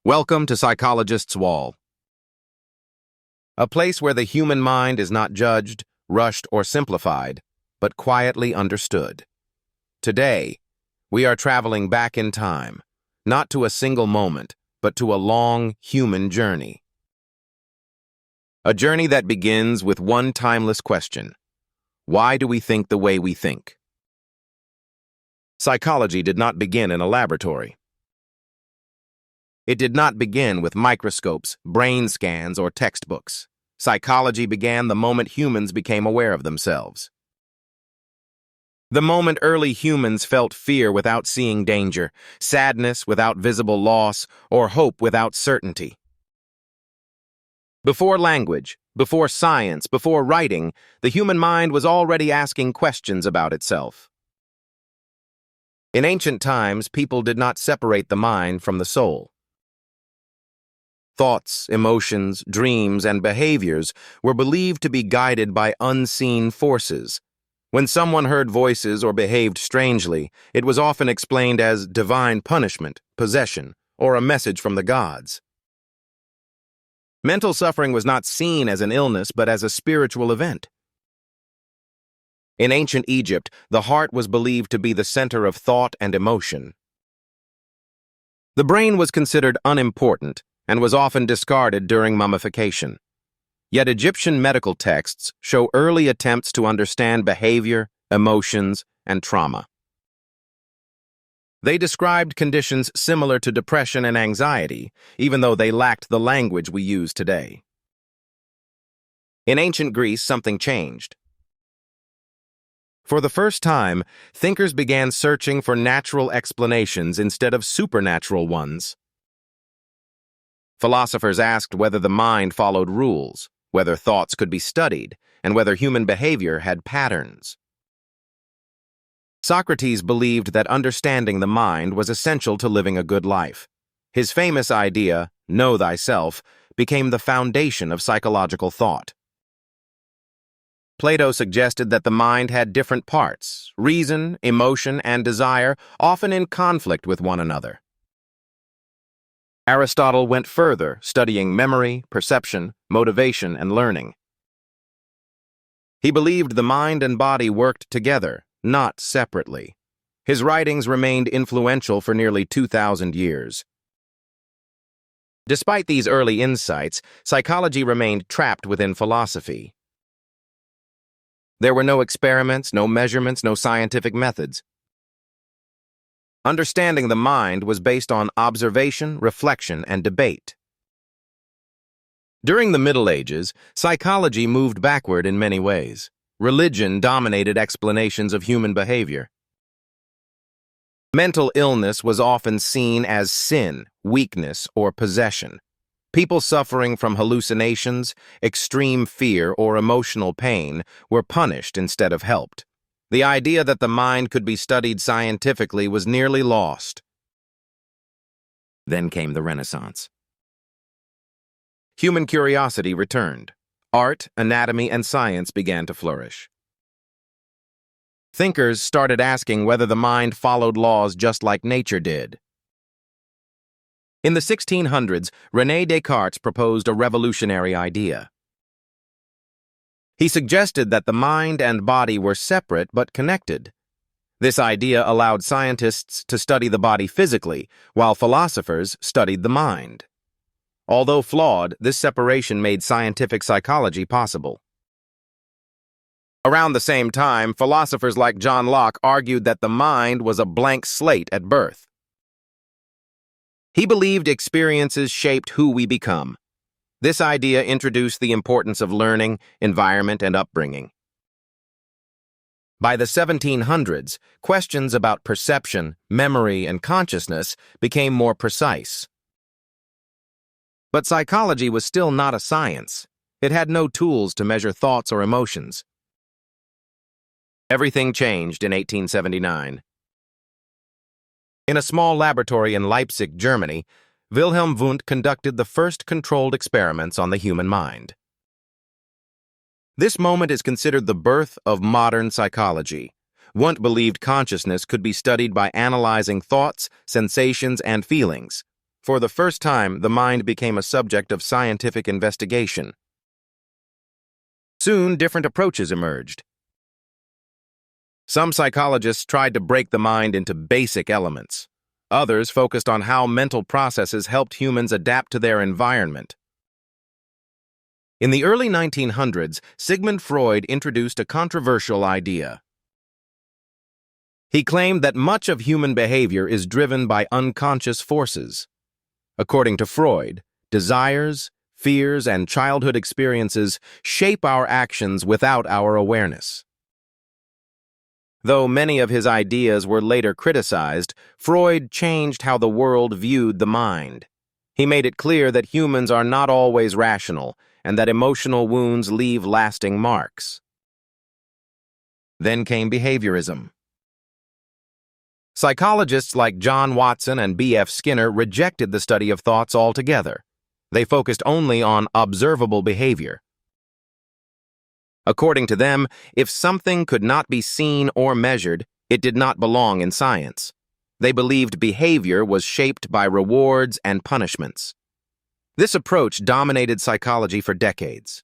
Welcome to Psychologists' Wall, a place where the human mind is not judged, rushed, or simplified, but quietly understood. Today, we are traveling back in time, not to a single moment, but to a long human journey. A journey that begins with one timeless question: why do we think the way we think? Psychology did not begin in a laboratory. It did not begin with microscopes, brain scans, or textbooks. Psychology began the moment humans became aware of themselves. The moment early humans felt fear without seeing danger, sadness without visible loss, or hope without certainty. Before language, before science, before writing, the human mind was already asking questions about itself. In ancient times, people did not separate the mind from the soul. Thoughts, emotions, dreams, and behaviors were believed to be guided by unseen forces. When someone heard voices or behaved strangely, it was often explained as divine punishment, possession, or a message from the gods. Mental suffering was not seen as an illness, but as a spiritual event. In ancient Egypt, the heart was believed to be the center of thought and emotion. The brain was considered unimportant and was often discarded during mummification. Yet Egyptian medical texts show early attempts to understand behavior, emotions, and trauma. They described conditions similar to depression and anxiety, even though they lacked the language we use today. In ancient Greece, something changed. For the first time, thinkers began searching for natural explanations instead of supernatural ones. Philosophers asked whether the mind followed rules, whether thoughts could be studied, and whether human behavior had patterns. Socrates believed that understanding the mind was essential to living a good life. His famous idea, "Know thyself," became the foundation of psychological thought. Plato suggested that the mind had different parts: reason, emotion, and desire, often in conflict with one another. Aristotle went further, studying memory, perception, motivation, and learning. He believed the mind and body worked together, not separately. His writings remained influential for nearly 2,000 years. Despite these early insights, psychology remained trapped within philosophy. There were no experiments, no measurements, no scientific methods. Understanding the mind was based on observation, reflection, and debate. During the Middle Ages, psychology moved backward in many ways. Religion dominated explanations of human behavior. Mental illness was often seen as sin, weakness, or possession. People suffering from hallucinations, extreme fear, or emotional pain were punished instead of helped. The idea that the mind could be studied scientifically was nearly lost. Then came the Renaissance. Human curiosity returned. Art, anatomy, and science began to flourish. Thinkers started asking whether the mind followed laws just like nature did. In the 1600s, René Descartes proposed a revolutionary idea. He suggested that the mind and body were separate but connected. This idea allowed scientists to study the body physically, while philosophers studied the mind. Although flawed, this separation made scientific psychology possible. Around the same time, philosophers like John Locke argued that the mind was a blank slate at birth. He believed experiences shaped who we become. This idea introduced the importance of learning, environment, and upbringing. By the 1700s, questions about perception, memory, and consciousness became more precise. But psychology was still not a science. It had no tools to measure thoughts or emotions. Everything changed in 1879. In a small laboratory in Leipzig, Germany, Wilhelm Wundt conducted the first controlled experiments on the human mind. This moment is considered the birth of modern psychology. Wundt believed consciousness could be studied by analyzing thoughts, sensations, and feelings. For the first time, the mind became a subject of scientific investigation. Soon, different approaches emerged. Some psychologists tried to break the mind into basic elements. Others focused on how mental processes helped humans adapt to their environment. In the early 1900s, Sigmund Freud introduced a controversial idea. He claimed that much of human behavior is driven by unconscious forces. According to Freud, desires, fears, and childhood experiences shape our actions without our awareness. Though many of his ideas were later criticized, Freud changed how the world viewed the mind. He made it clear that humans are not always rational and that emotional wounds leave lasting marks. Then came behaviorism. Psychologists like John Watson and B.F. Skinner rejected the study of thoughts altogether. They focused only on observable behavior. According to them, if something could not be seen or measured, it did not belong in science. They believed behavior was shaped by rewards and punishments. This approach dominated psychology for decades.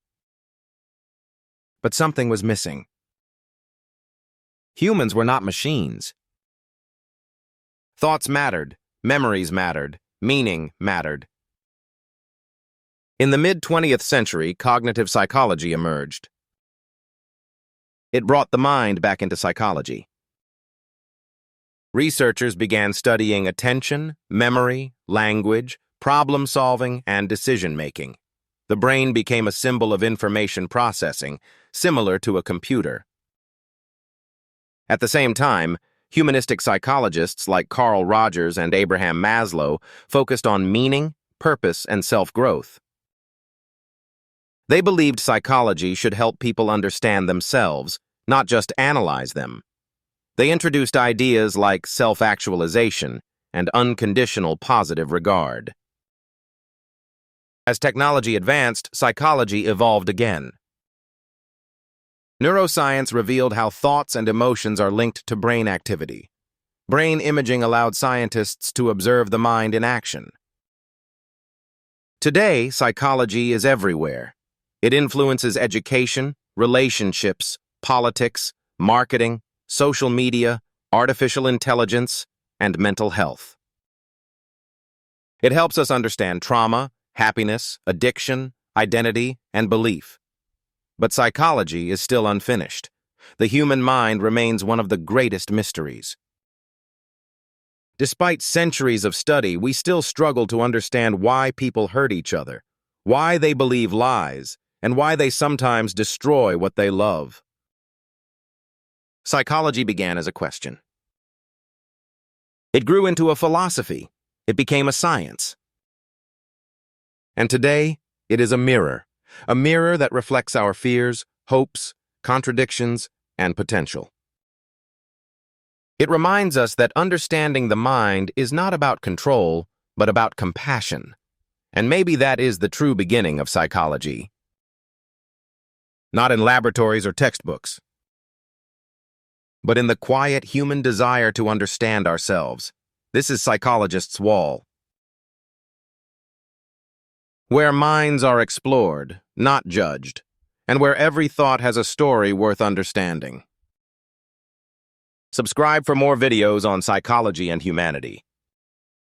But something was missing. Humans were not machines. Thoughts mattered, memories mattered, meaning mattered. In the mid-20th century, cognitive psychology emerged. It brought the mind back into psychology. Researchers began studying attention, memory, language, problem-solving, and decision-making. The brain became a symbol of information processing, similar to a computer. At the same time, humanistic psychologists like Carl Rogers and Abraham Maslow focused on meaning, purpose, and self-growth. They believed psychology should help people understand themselves, not just analyze them. They introduced ideas like self-actualization and unconditional positive regard. As technology advanced, psychology evolved again. Neuroscience revealed how thoughts and emotions are linked to brain activity. Brain imaging allowed scientists to observe the mind in action. Today, psychology is everywhere. It influences education, relationships, politics, marketing, social media, artificial intelligence, and mental health. It helps us understand trauma, happiness, addiction, identity, and belief. But psychology is still unfinished. The human mind remains one of the greatest mysteries. Despite centuries of study, we still struggle to understand why people hurt each other, why they believe lies, and why they sometimes destroy what they love. Psychology began as a question. It grew into a philosophy. It became a science. And today, it is a mirror that reflects our fears, hopes, contradictions, and potential. It reminds us that understanding the mind is not about control, but about compassion. And maybe that is the true beginning of psychology. Not in laboratories or textbooks, but in the quiet human desire to understand ourselves. This is Psychologists' Wall, where minds are explored, not judged, and where every thought has a story worth understanding. Subscribe for more videos on psychology and humanity.